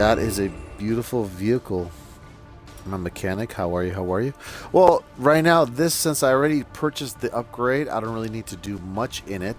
That is a beautiful vehicle. I'm a mechanic. How are you? How are you? Well, right now, since I already purchased the upgrade, I don't really need to do much in it.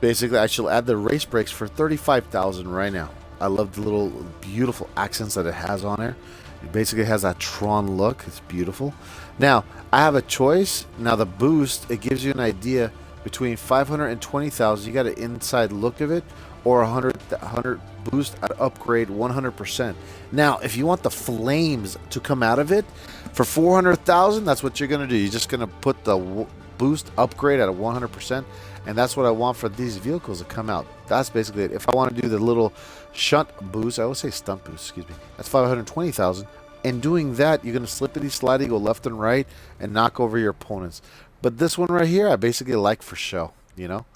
Basically, I shall add the race brakes for 35,000 right now. I love the little beautiful accents that it has on there. It basically has that Tron look. It's beautiful. Now, I have a choice. Now, the boost, it gives you an idea between 500 and 20,000. You got an inside look of it, or 100 boost at upgrade 100%. Now, if you want the flames to come out of it for 400,000, that's what you're going to do. You're just going to put the boost upgrade at a 100%, and that's what I want for these vehicles to come out. That's basically it. If I want to do the little shunt boost, I would say stunt boost, excuse me, that's 520,000. And doing that, you're going to slippity slidey, go left and right, and knock over your opponents. But this one right here, I basically like for show, you know.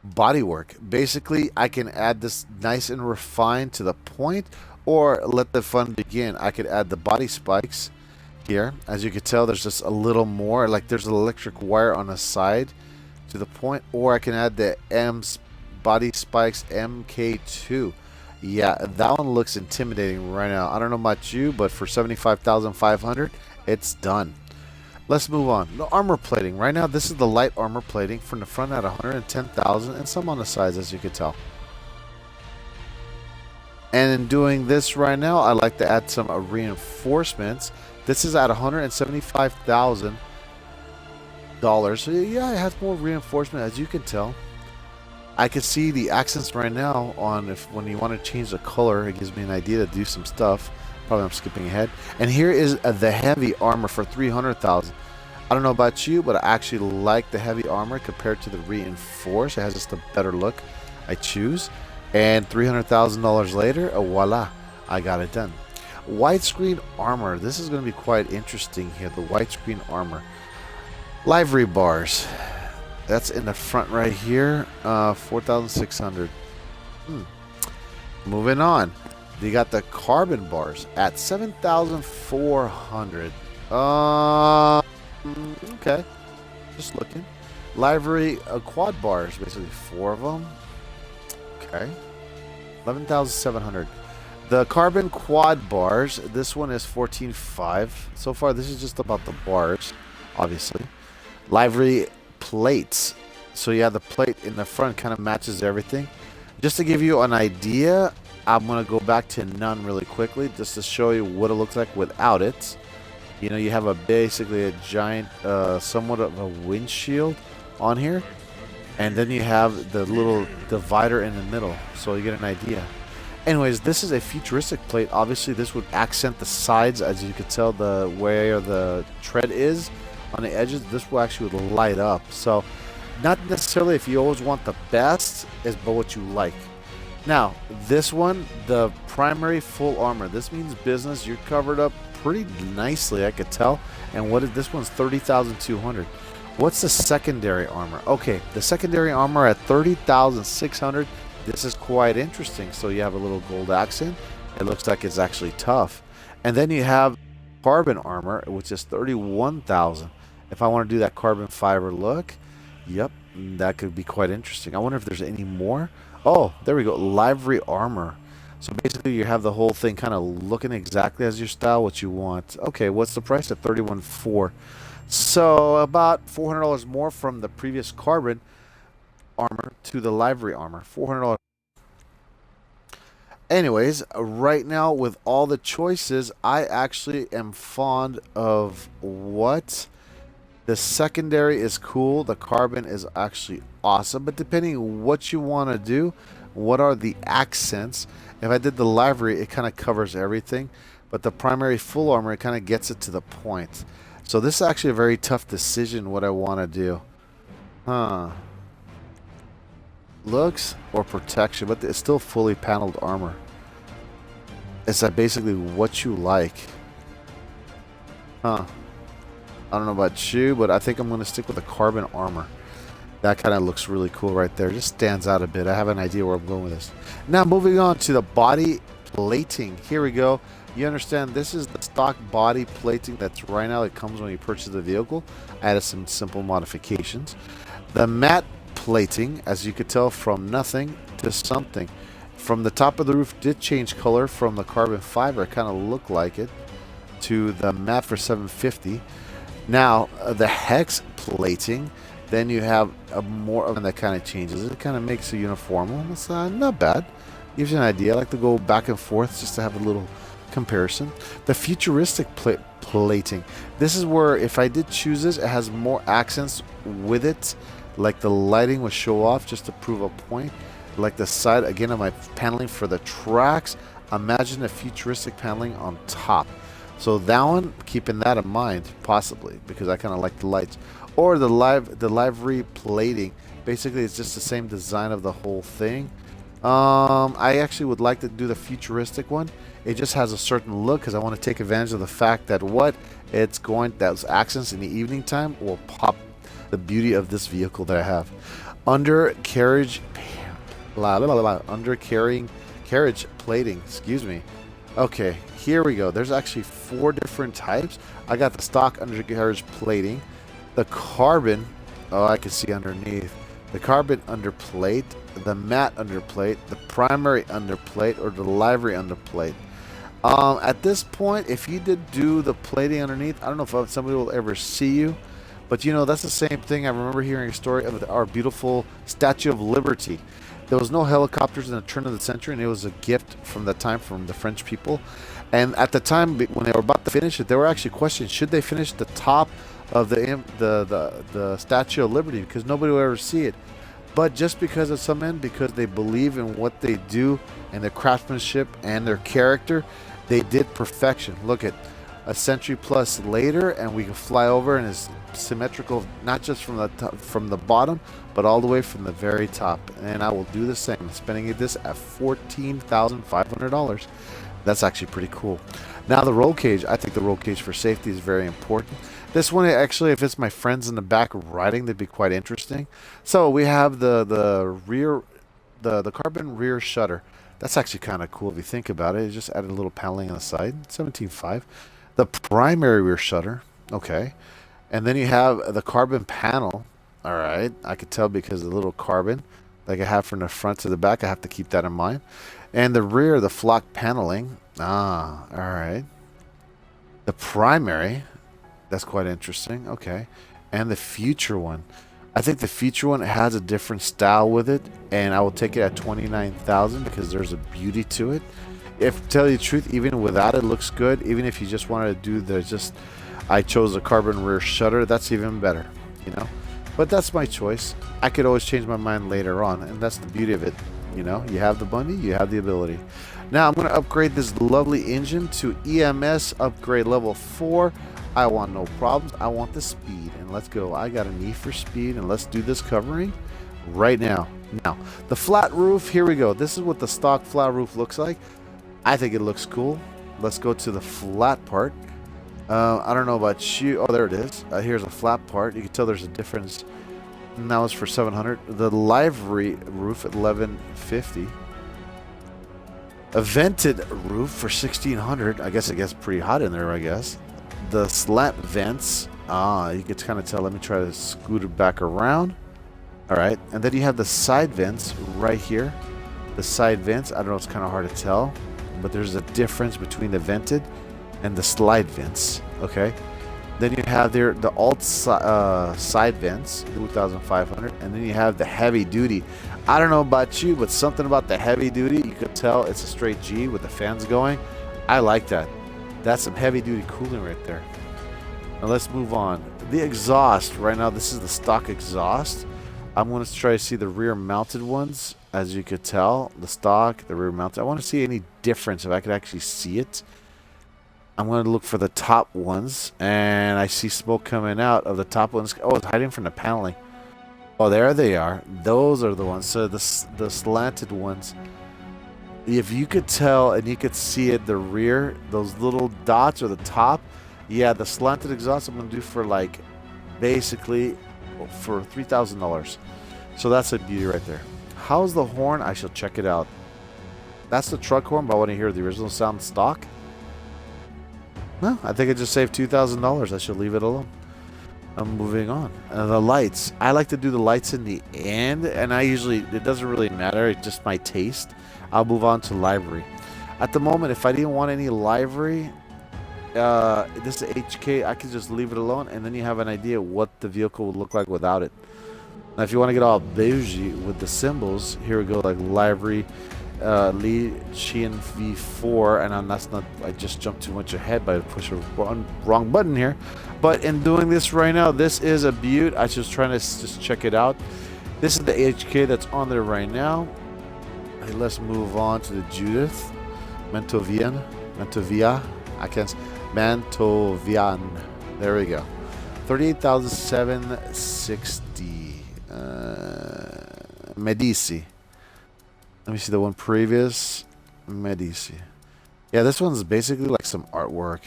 Bodywork. Basically, I can add this nice and refined to the point, or let the fun begin. I could add the body spikes here. As you can tell, there's just a little more, like there's an electric wire on the side to the point, or I can add the body spikes MK2. Yeah, that one looks intimidating right now. I don't know about you, but for 75,500, it's done. Let's move on. The armor plating. Right now, this is the light armor plating from the front at 110,000 and some on the sides, as you can tell. And in doing this right now, I like to add some reinforcements. This is at $175,000. So yeah, it has more reinforcement, as you can tell. I can see the accents right now on when you want to change the color. It gives me an idea to do some stuff. Probably I'm skipping ahead. And here is the heavy armor for 300,000. I don't know about you, but I actually like the heavy armor compared to the reinforced. It has just a better look. I choose. And $300,000 later, voila, I got it done. Widescreen armor. This is going to be quite interesting here. The widescreen armor. Livery bars. That's in the front right here. 4,600. Moving on. They got the carbon bars at 7,400. Okay. Just looking. Livery quad bars, basically 4 of them. Okay. 11,700. The carbon quad bars, this one is 14.5. So far, this is just about the bars, obviously. Livery plates. So yeah, the plate in the front kind of matches everything. Just to give you an idea, I'm going to go back to none really quickly just to show you what it looks like without it. You know, you have basically a giant, somewhat of a windshield on here. And then you have the little divider in the middle. So you get an idea. Anyways, this is a futuristic plate. Obviously, this would accent the sides. As you can tell, the where the tread is on the edges, this will actually light up. So not necessarily if you always want the best, but what you like. Now, this one, the primary full armor. This means business. You're covered up pretty nicely, I could tell. And this one's 30,200. What's the secondary armor? Okay, the secondary armor at 30,600. This is quite interesting. So you have a little gold accent. It looks like it's actually tough. And then you have carbon armor, which is 31,000. If I want to do that carbon fiber look, yep, that could be quite interesting. I wonder if there's any more. Oh, there we go. Livery armor. So basically, you have the whole thing kind of looking exactly as your style, what you want. Okay, what's the price? At 31,400. So about $400 more from the previous carbon armor to the livery armor. $400. Anyways, right now with all the choices, I actually am fond of what the secondary is cool. The carbon is actually awesome, but depending what you want to do, what are the accents? If I did the livery, it kind of covers everything, but the primary full armor, it kind of gets it to the point. So this is actually a very tough decision what I want to do. Looks or protection, but it's still fully paneled armor. It's basically what you like. I don't know about you, but I think I'm going to stick with the carbon armor. That kind of looks really cool right there. Just stands out a bit. I have an idea where I'm going with this. Now moving on to the body plating. Here we go. You understand this is the stock body plating that's right now. It comes when you purchase the vehicle. I added some simple modifications. The matte plating, as you could tell, from nothing to something. From the top of the roof did change color from the carbon fiber. It kind of looked like it to the matte for 750. Now the hex plating, then you have a more of that kind of changes. It kind of makes it uniform. It's not bad. Gives you an idea. I like to go back and forth just to have a little comparison. The futuristic plating. This is where if I did choose this, it has more accents with it. Like the lighting will show off just to prove a point. Like the side again of my paneling for the tracks. Imagine a futuristic paneling on top. So that one, keeping that in mind, possibly, because I kind of like the lights. Or the livery plating. Basically, it's just the same design of the whole thing. I actually would like to do the futuristic one. It just has a certain look because I want to take advantage of the fact that those accents in the evening time will pop the beauty of this vehicle that I have. Undercarriage plating, excuse me. Okay, here we go. There's actually 4 different types. I got the stock undercarriage plating, the carbon, oh, I can see underneath, the carbon underplate, the matte underplate, the primary underplate, or the livery underplate. At this point, if you did do the plating underneath, I don't know if somebody will ever see you, but you know, that's the same thing. I remember hearing a story of our beautiful Statue of Liberty. There was no helicopters in the turn of the century, and it was a gift from the time from the French people. And at the time when they were about to finish it, they were actually questioning, should they finish the top of the Statue of Liberty, because nobody will ever see it. But just because of some men, because they believe in what they do and their craftsmanship and their character, they did perfection. Look at a century plus later, and we can fly over, and it's symmetrical, not just from the top, from the bottom, but all the way from the very top. And I will do the same, spending this at $14,500. That's actually pretty cool. Now the roll cage. I think the roll cage for safety is very important. This one, actually, if it's my friends in the back riding, they'd be quite interesting. So we have the rear, the carbon rear shutter. That's actually kind of cool if you think about it. It just added a little paneling on the side. 17.5. The primary rear shutter. Okay. And then you have the carbon panel. All right. I could tell because of the little carbon like I have from the front to the back. I have to keep that in mind. And the rear, the flock paneling. Ah, all right. The primary. That's quite interesting. Okay. And the future one. I think the future one has a different style with it, and I will take it at $29,000 because there's a beauty to it. If to tell you the truth, even without it looks good. Even if you just wanted to do I chose a carbon rear shutter. That's even better, you know. But that's my choice. I could always change my mind later on, and that's the beauty of it. You know, you have the money, you have the ability. Now I'm going to upgrade this lovely engine to EMS upgrade level 4. I want no problems. I want the speed, and let's go. I got a need for speed, and let's do this covering right now. Now, the flat roof, here we go. This is what the stock flat roof looks like. I think it looks cool. Let's go to the flat part. I don't know about you. Oh, there it is. Here's a flat part. You can tell there's a difference. Now it's for $700. The livery roof at $1,150. A vented roof for $1,600. I guess it gets pretty hot in there, I guess. The slant vents, you can kind of tell. Let me try to scoot it back around. All right, and then you have the side vents right here. The side vents, I don't know, it's kind of hard to tell, but there's a difference between the vented and the slide vents. Okay, then you have there the alt side vents, 2,500, and then you have the heavy duty. I don't know about you, but something about the heavy duty, you could tell it's a straight G with the fans going. I like that. That's some heavy duty cooling right there. Now let's move on. The exhaust, right now this is the stock exhaust. I'm going to try to see the rear mounted ones. As you could tell, the stock, the rear mounted. I want to see any difference if I could actually see it. I'm going to look for the top ones, and I see smoke coming out of the top ones. Oh, it's hiding from the paneling. Oh, there they are. Those are the ones. So the slanted ones. If you could tell and you could see it, the rear, those little dots or the top, yeah, the slanted exhaust I'm going to do for like basically for $3,000. So that's a beauty right there. How's the horn? I shall check it out. That's the truck horn, but I want to hear the original sound stock. No, I think I just saved $2,000. I should leave it alone. I'm moving on. The lights. I like to do the lights in the end, and I usually, it doesn't really matter. It's just my taste. I'll move on to livery. At the moment, if I didn't want any livery, this is HK, I could just leave it alone, and then you have an idea what the vehicle would look like without it. Now, if you want to get all bougie with the symbols, here we go, like livery, Li Qian V4, and that's not, I just jumped too much ahead by pushing the wrong button here. But in doing this right now, this is a beaut. I was just trying to just check it out. This is the HK that's on there right now. Okay, let's move on to the Judith. Mantovia. I can't. Mantovian. There we go. 38,760. Medici. Let me see the one previous. Medici. Yeah, this one's basically like some artwork.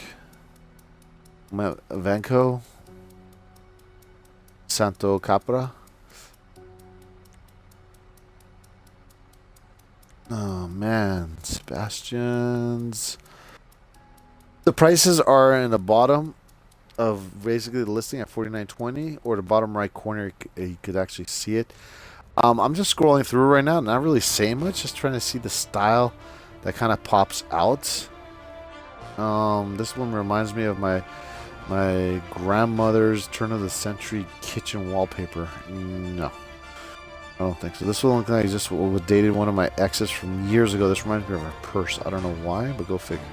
Vanco. Santo Capra. Oh man, Sebastian's. The prices are in the bottom of basically the listing at 49.20, or the bottom right corner. You could actually see it. I'm just scrolling through right now, not really saying much, just trying to see the style that kind of pops out. This one reminds me of my grandmother's turn of the century kitchen wallpaper. No. I don't think so. This one looks like just dated one of my exes from years ago. This reminds me of her purse. I don't know why, but go figure.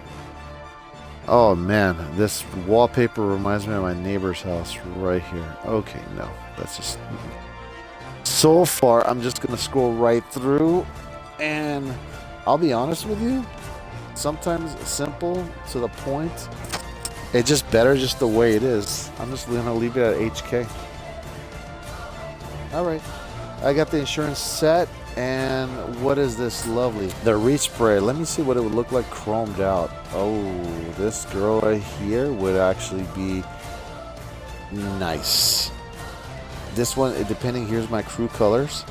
Oh man, this wallpaper reminds me of my neighbor's house right here. Okay, no, that's just. So far, I'm just gonna scroll right through, and I'll be honest with you. Sometimes simple to the point. It's just better just the way it is. I'm just gonna leave it at HK. All right. I got the insurance set, and what is this lovely? The reach spray. Let me see what it would look like chromed out. Oh, this girl right here would actually be nice. This one, depending, here's my crew colors.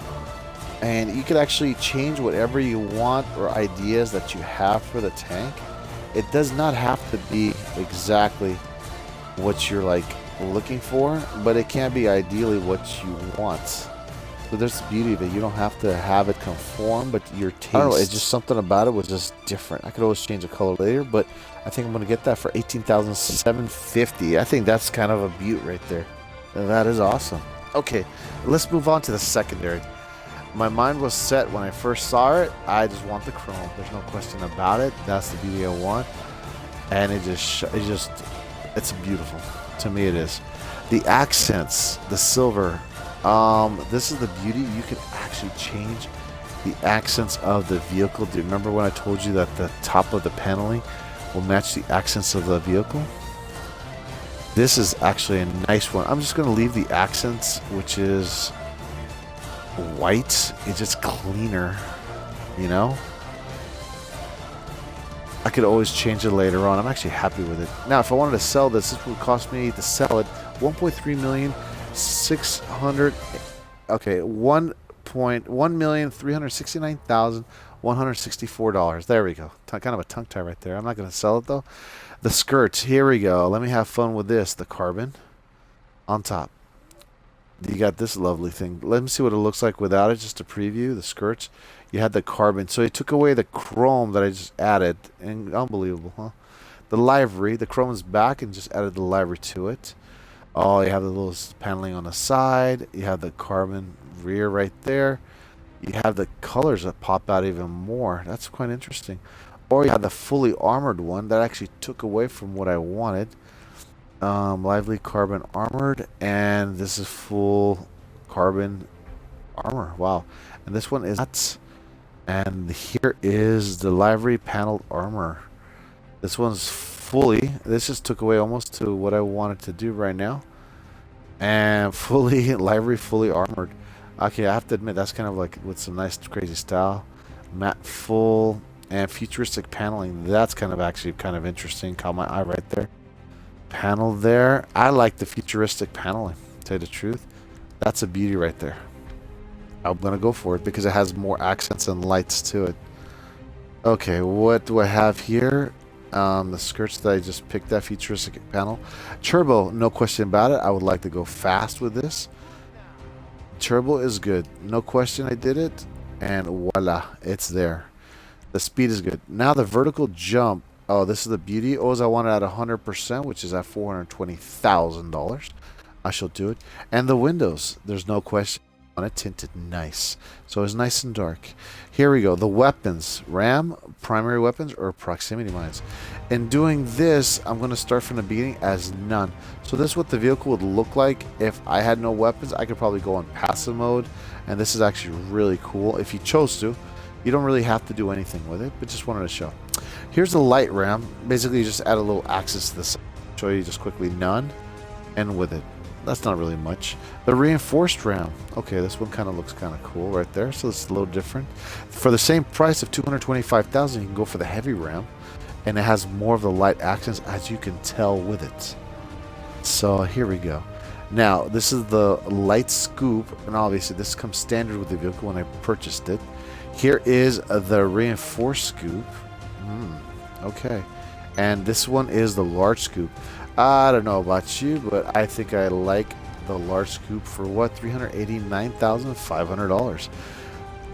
And you could actually change whatever you want or ideas that you have for the tank. It does not have to be exactly what you're like looking for, but it can be ideally what you want. So there's the beauty of it. You don't have to have it conform, but your taste. I don't know, it's just something about it was just different. I could always change the color later, but I think I'm going to get that for $18,750. I think that's kind of a beaut right there. That is awesome. Okay, let's move on to the secondary. My mind was set when I first saw it. I just want the chrome. There's no question about it. That's the beauty I want. And it's beautiful. To me it is. The accents, the silver. This is the beauty. You can actually change the accents of the vehicle. Do you remember when I told you that the top of the paneling will match the accents of the vehicle? This is actually a nice one. I'm just going to leave the accents, which is white. It's just cleaner, you know? I could always change it later on. I'm actually happy with it. Now, if I wanted to sell this, this would cost me to sell it 1.3 million. 600. Okay, $1,369,164. There we go. Kind of a tongue tie right there. I'm not going to sell it though. The skirts. Here we go. Let me have fun with this. The carbon on top. You got this lovely thing. Let me see what it looks like without it. Just a preview. The skirts. You had the carbon. So it took away the chrome that I just added. And unbelievable, huh? The livery. The chrome is back and just added the livery to it. Oh, you have the little paneling on the side. You have the carbon rear right there. You have the colors that pop out even more. That's quite interesting. Or you have the fully armored one that actually took away from what I wanted. Lively carbon armored. And this is full carbon armor. Wow. And this one is nuts. And here is the livery paneled armor. This one's fully, this just took away almost to what I wanted to do right now, and fully livery, fully armored. Okay, I have to admit that's kind of like with some nice crazy style, matte full and futuristic paneling. That's kind of actually kind of interesting. Caught my eye right there. Panel there. I like the futuristic paneling, to tell you the truth. That's a beauty right there. I'm gonna go for it because it has more accents and lights to it. Okay, what do I have here? The skirts that I just picked, that futuristic panel. Turbo, no question about it. I would like to go fast with this. Turbo is good. No question I did it. And voila, it's there. The speed is good. Now the vertical jump. Oh, this is the beauty. Oh, I want it at 100%, which is at $420,000. I shall do it. And the windows, there's no question. On it tinted nice. So it's nice and dark. Here we go. The weapons. RAM, primary weapons, or proximity mines. In doing this, I'm going to start from the beginning as none. So this is what the vehicle would look like if I had no weapons. I could probably go on passive mode. And this is actually really cool. If you chose to, you don't really have to do anything with it, but just wanted to show. Here's the light RAM. Basically, you just add a little axis to the side. Show you just quickly none. And with it. That's not really much. The reinforced RAM. Okay, this one kind of looks kind of cool right there. So it's a little different. For the same price of $225,000, you can go for the heavy RAM, and it has more of the light accents, as you can tell with it. So here we go. Now this is the light scoop, and obviously this comes standard with the vehicle when I purchased it. Here is the reinforced scoop. Okay, and this one is the large scoop. I don't know about you, but I think I like the large scoop for what? $389,500.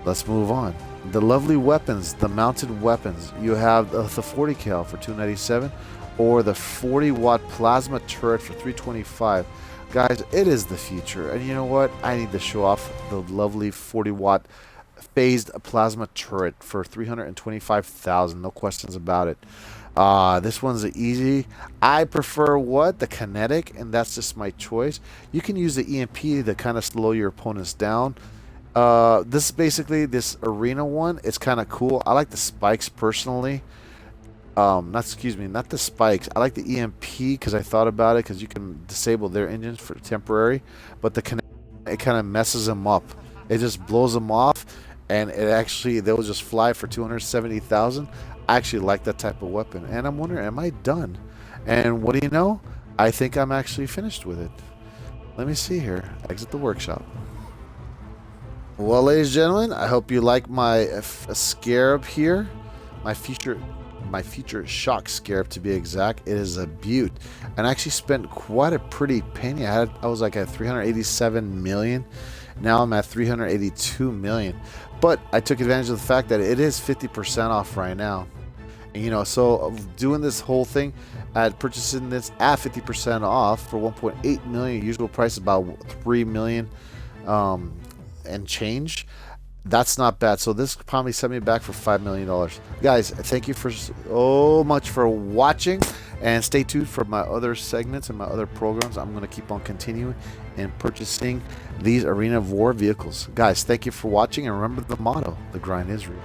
Let's move on. The lovely weapons, the mounted weapons. You have the 40 cal for $297, or the 40-watt plasma turret for $325. Guys, it is the future, and you know what? I need to show off the lovely 40-watt phased plasma turret for $325,000. No questions about it. This one's easy. I prefer what? The kinetic, and that's just my choice. You can use the EMP to kind of slow your opponents down. This is basically this arena one. It's kind of cool. I like the spikes personally. Not the spikes. I like the EMP because I thought about it, because you can disable their engines for temporary, but the kinetic, it kind of messes them up. It just blows them off, and they'll just fly for $270,000. I actually like that type of weapon, and I'm wondering, am I done? And what do you know? I think I'm actually finished with it. Let me see here. Exit the workshop. Well, ladies and gentlemen, I hope you like my scarab here. My future shock scarab, to be exact. It is a beaut, and I actually spent quite a pretty penny. I was like at 387 million. Now I'm at 382 million. But I took advantage of the fact that it is 50% off right now. And, you know, so doing this whole thing at purchasing this at 50% off for 1.8 million, usual price is about 3 million and change. That's not bad. So this probably set me back for $5 million. Guys, thank you for so much for watching, and stay tuned for my other segments and my other programs. I'm going to keep on continuing and purchasing these Arena of War vehicles. Guys, thank you for watching, and remember the motto: the grind is real.